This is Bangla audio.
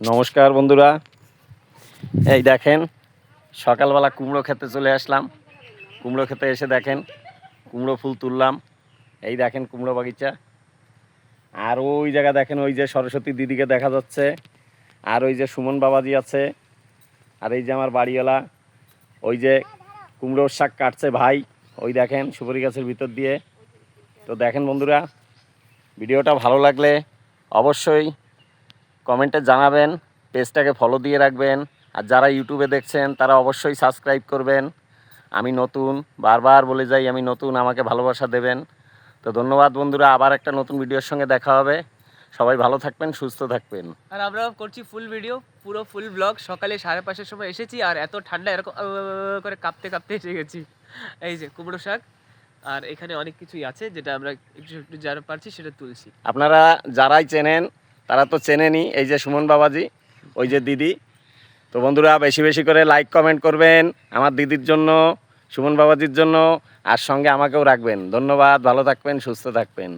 নমস্কার বন্ধুরা, এই দেখেন সকালবেলা কুমড়ো খেতে চলে আসলাম। কুমড়ো খেতে এসে দেখেন কুমড়ো ফুল তুললাম। এই দেখেন কুমড়ো বাগিচা। আর ওই জায়গা দেখেন, ওই যে সরস্বতী দিদিকে দেখা যাচ্ছে, আর ওই যে সুমন বাবাজি আছে, আর এই যে আমার বাড়িওয়ালা, ওই যে কুমড়োর শাক কাটছে ভাই, ওই দেখেন সুপারি গাছের ভিতর দিয়ে। তো দেখেন বন্ধুরা, ভিডিওটা ভালো লাগলে অবশ্যই কমেন্টে জানাবেন, পেজটাকে ফলো দিয়ে রাখবেন। আর যারা ইউটিউবে দেখছেন তারা অবশ্যই সাবস্ক্রাইব করবেন। আমি নতুন, বারবার বলে যাই আমি নতুন, আমাকে ভালোবাসা দেবেন। তো ধন্যবাদ বন্ধুরা, আবার একটা নতুন ভিডিওর সঙ্গে দেখা হবে। সবাই ভালো থাকবেন, সুস্থ থাকবেন। আর আমরা করছি ফুল ভিডিও, পুরো ফুল ব্লগ। সকালে 5:30-এর সময় এসেছি, আর এত ঠান্ডা, এরকম করে কাঁপতে কাঁপতে এসে গেছি। এই যে কুমড়ো শাক, আর এখানে অনেক কিছুই আছে যেটা আমরা একটু একটু যারা পারছি সেটা তুলছি। আপনারা যারাই চেনেন তারা তো চেনেনই, এই যে সুমন বাবাজি, ওই যে দিদি। তো বন্ধুরা বেশি বেশি করে লাইক কমেন্ট করবেন আমার দিদির জন্য, সুমন বাবাজির জন্য, আর সঙ্গে আমাকেও রাখবেন। ধন্যবাদ, ভালো থাকবেন, সুস্থ থাকবেন।